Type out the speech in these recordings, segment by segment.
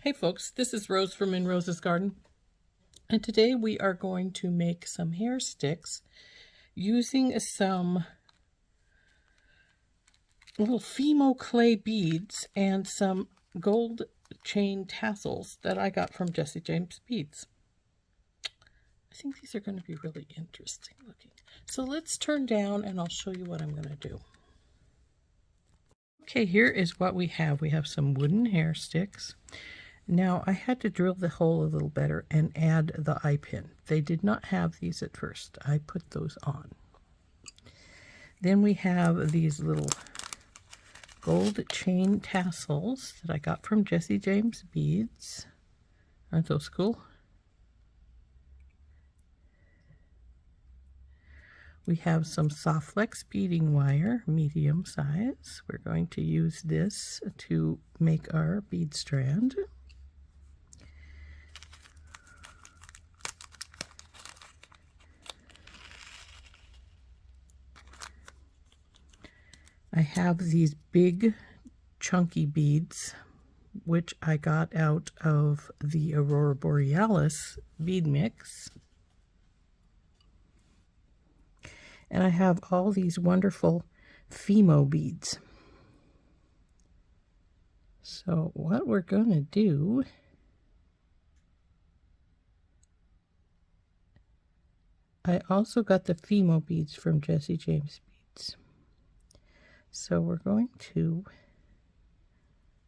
Hey folks, this is Rose from In Rose's Garden, and today we are going to make some hair sticks using some little Fimo clay beads and some gold chain tassels that I got from JJB Beads. I think these are going to be really interesting looking. So let's turn down and I'll show you what I'm going to do. Okay, here is what we have. We have some wooden hair sticks. Now, I had to drill the hole a little better and add the eye pin. They did not have these at first. I put those on. Then we have these little gold chain tassels that I got from JJB Beads. Aren't those cool? We have some soft flex beading wire, medium size. We're going to use this to make our bead strand. I have these big chunky beads, which I got out of the Aurora Borealis bead mix. And I have all these wonderful Fimo beads. So what we're going to do I also got the Fimo beads from JJB Beads. So we're going to,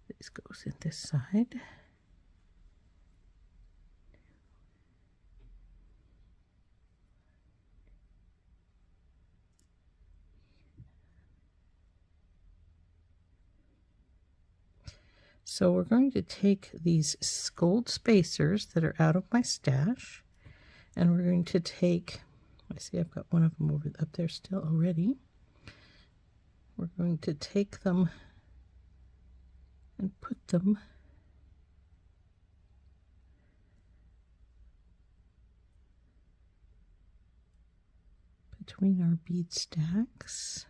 this goes in this side. So we're going to take these gold spacers that are out of my stash, and we're going to take, I see I've got one of them over up there still already. We're going to take them and put them between our bead stacks.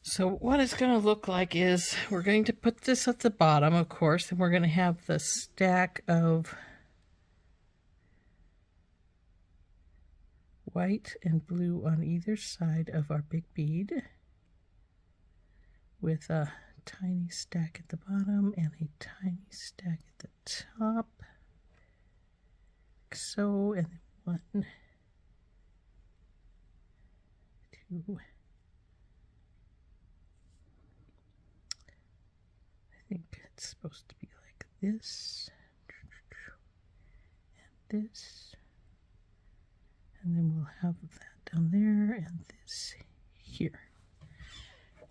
So what it's going to look like is we're going to put this at the bottom, of course, and we're going to have the stack of white and blue on either side of our big bead, with a tiny stack at the bottom and a tiny stack at the top, like so, and then 1, 2, I think it's supposed to be like this, and this, and then we'll have that down there, and this here,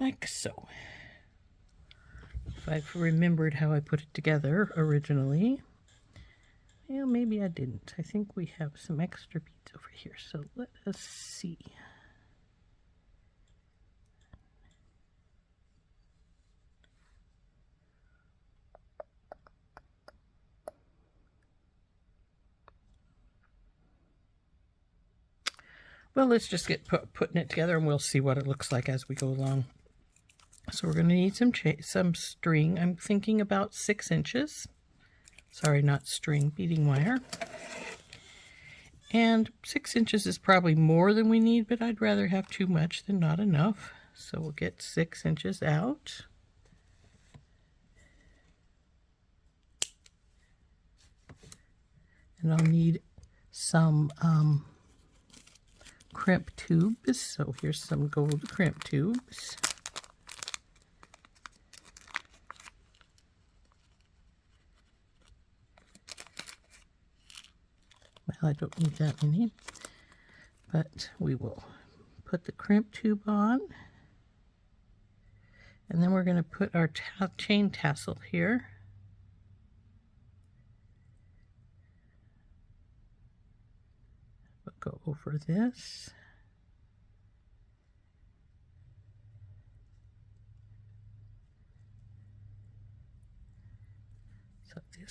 like so. If I've remembered how I put it together originally. Well, maybe I didn't. I think we have some extra beads over here, so let us see. Well, let's just get putting it together, and we'll see what it looks like as we go along. So we're going to need some string. I'm thinking about 6 inches. Sorry, not string, beading wire. And 6 inches is probably more than we need, but I'd rather have too much than not enough. So we'll get 6 inches out. And I'll need some crimp tubes. So here's some gold crimp tubes. Well, I don't need that many, but we will put the crimp tube on. And then we're going to put our chain tassel here. We'll go over this.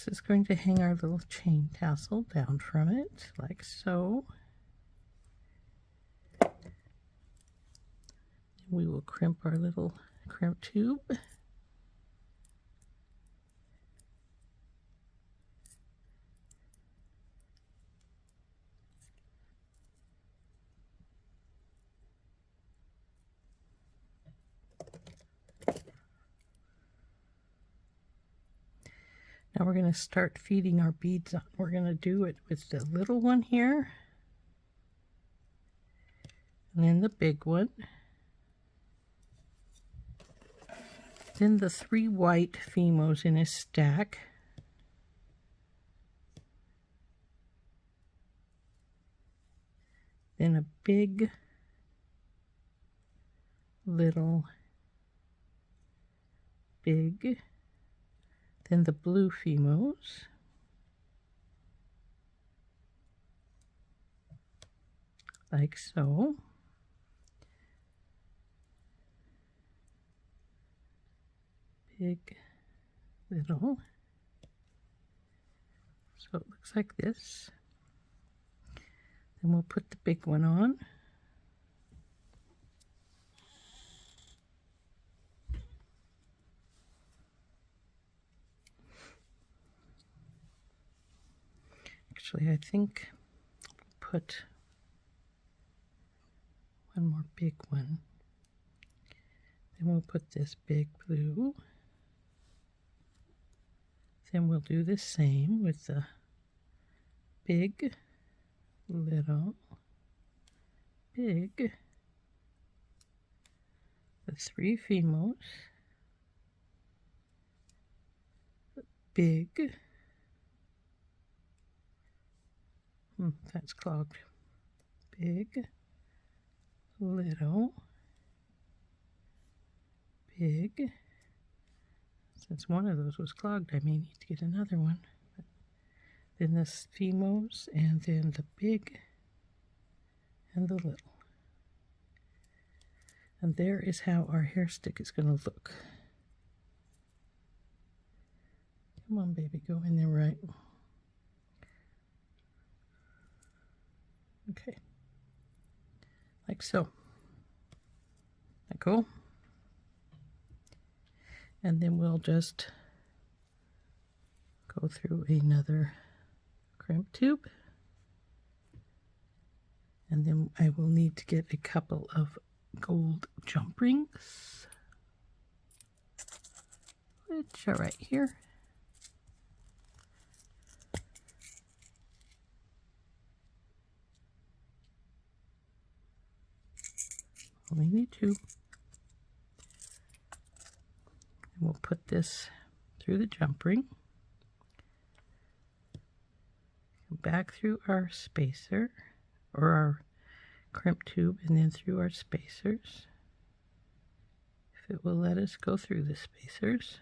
next is going to hang our little chain tassel down from it, like so. We will crimp our little crimp tube. Now we're going to start feeding our beads on. We're going to do it with the little one here, and then the big one, then the 3 white Fimos in a stack, then a big, little, big, then the blue Fimos, like so. Big, little. So it looks like this. Then we'll put the big one on. Actually, I think I'll put one more big one. Then we'll put this big blue. Then we'll do the same with the big, little, big, the 3 Fimos, big, that's clogged, big, little, big. Since one of those was clogged, I may need to get another one. Then the Fimos, and then the big and the little. And there is how our hair stick is going to look. Come on, baby, go in there right. Okay. Like so. Isn't that cool? And then we'll just go through another crimp tube. And then I will need to get a couple of gold jump rings, which are right here. Only need 2. We'll put this through the jump ring, back through our spacer, or our crimp tube, and then through our spacers, if it will let us go through the spacers.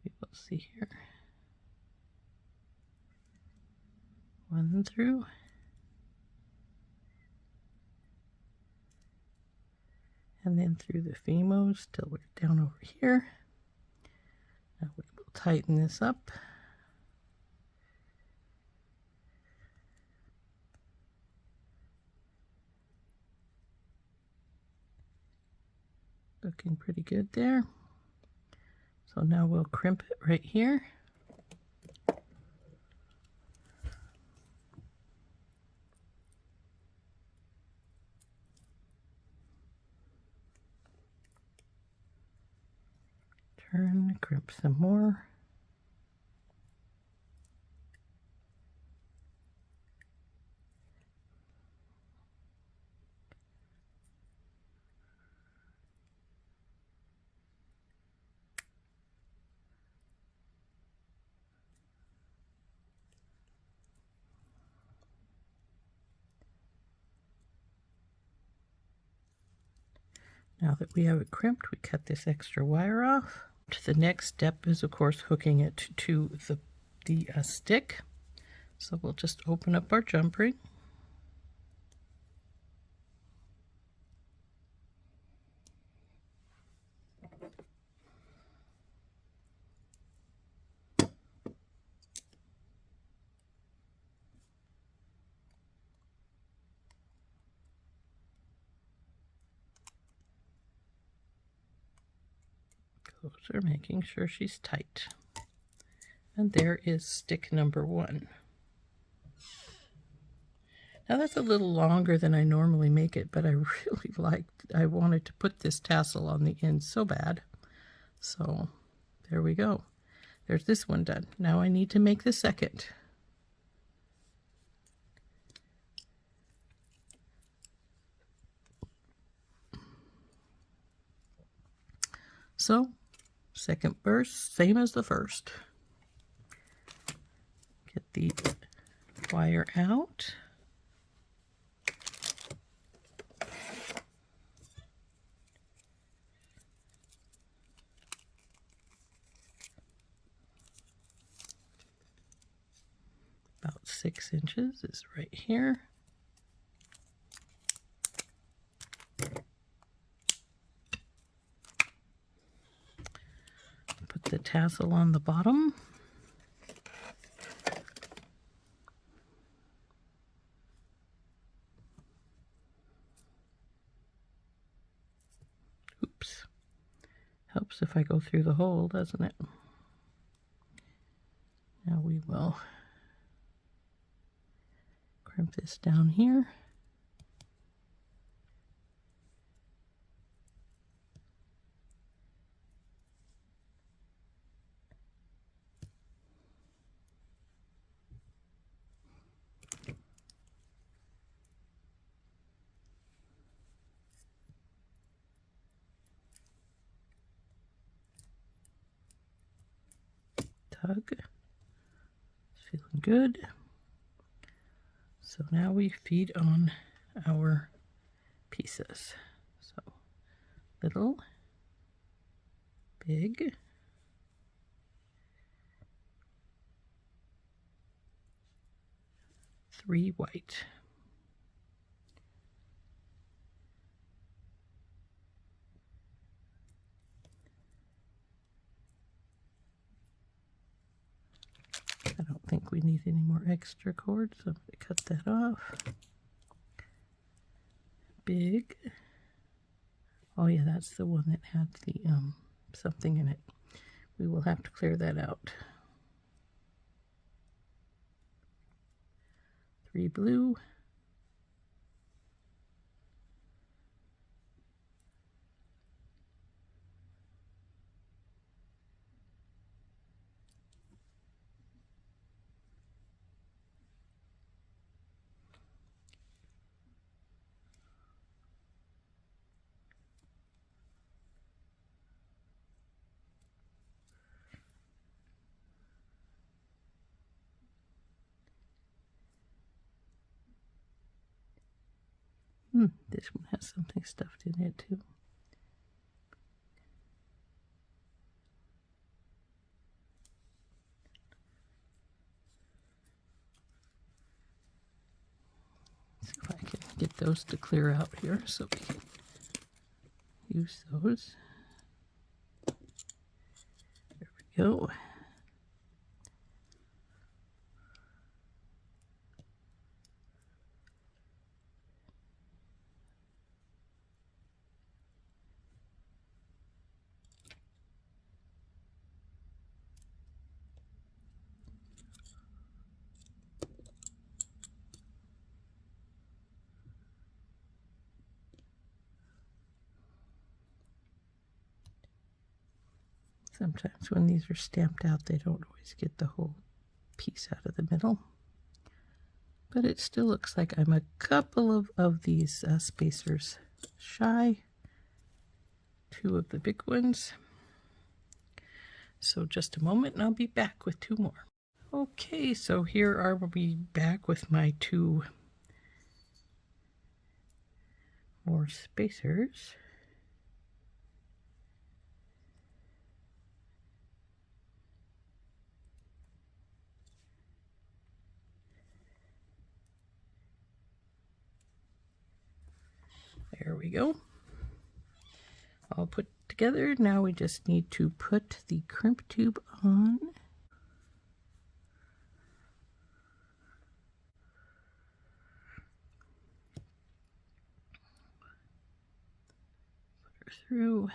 We will see here. 1 through. And then through the Fimos till we're down over here. Now we will tighten this up. Looking pretty good there. So now we'll crimp it right here. Turn, crimp some more. Now that we have it crimped, we cut this extra wire off. The next step is, of course, hooking it to the stick. So we'll just open up our jump ring. Those are making sure she's tight. And there is stick number 1. Now that's a little longer than I normally make it, but I really I wanted to put this tassel on the end so bad. So there we go. There's this one done. Now I need to make the second. So second burst, same as the first. Get the wire out. About 6 inches is right here. Put the tassel on the bottom. Oops. Helps if I go through the hole, doesn't it? Now we will crimp this down here. Tug. It's feeling good. So now we feed on our pieces. So little, big, three white. I don't think we need any more extra cord, so I'm going to cut that off. Big. Oh yeah, that's the one that had the something in it. We will have to clear that out. 3 blue. This one has something stuffed in it too. See if I can get those to clear out here so we can use those. There we go. Sometimes when these are stamped out, they don't always get the whole piece out of the middle. But it still looks like I'm a couple of these spacers shy. 2 of the big ones. So just a moment and I'll be back with 2 more. Okay, so here are we back with my 2 more spacers. There we go. All put together. Now we just need to put the crimp tube on. Put her through.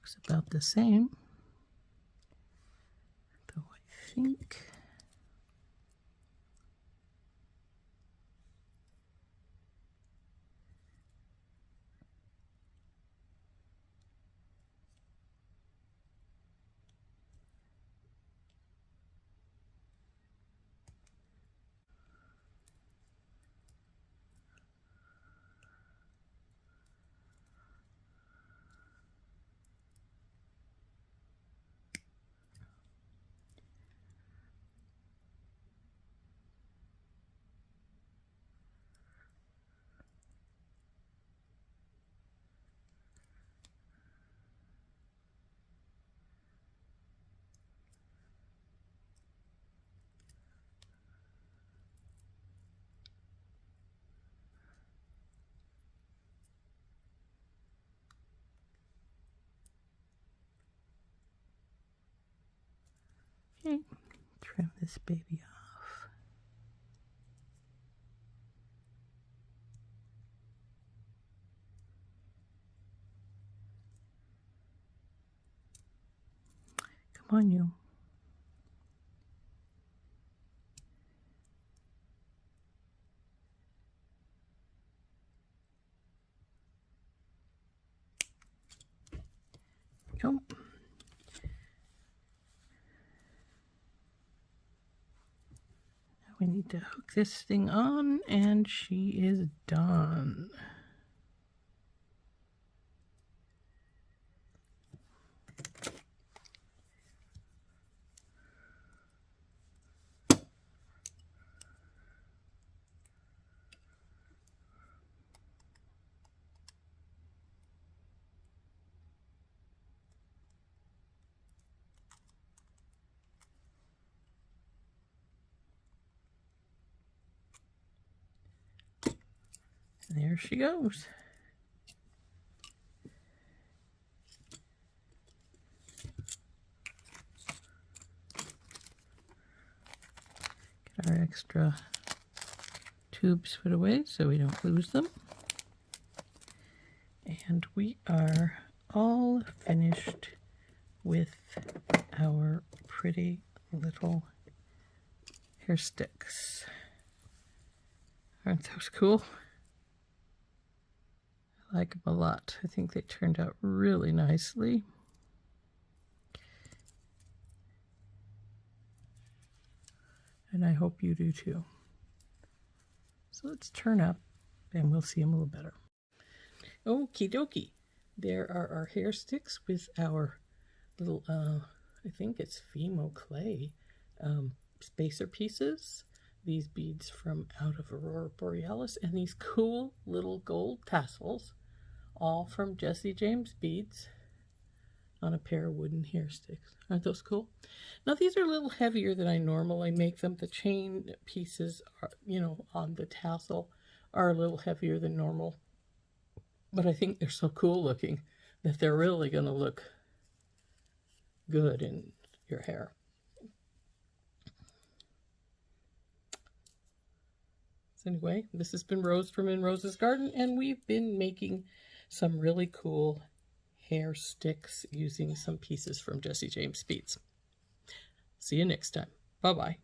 looks about the same, though I think okay, trim this baby off. Come on, you. Go. We need to hook this thing on, and she is done. There she goes. Get our extra tubes put away so we don't lose them. And we are all finished with our pretty little hair sticks. Aren't those cool? I like them a lot. I think they turned out really nicely. And I hope you do too. So let's turn up and we'll see them a little better. Okie dokie. There are our hair sticks with our little, I think it's Fimo clay spacer pieces. These beads from out of Aurora Borealis, and these cool little gold tassels, all from JJB beads on a pair of wooden hair sticks. Aren't those cool? Now these are a little heavier than I normally make them. The chain pieces are, you know, on the tassel are a little heavier than normal, but I think they're so cool looking that they're really going to look good in your hair. Anyway, this has been Rose from In Rose's Garden, and we've been making some really cool hair sticks using some pieces from JJB beads. See you next time. Bye-bye.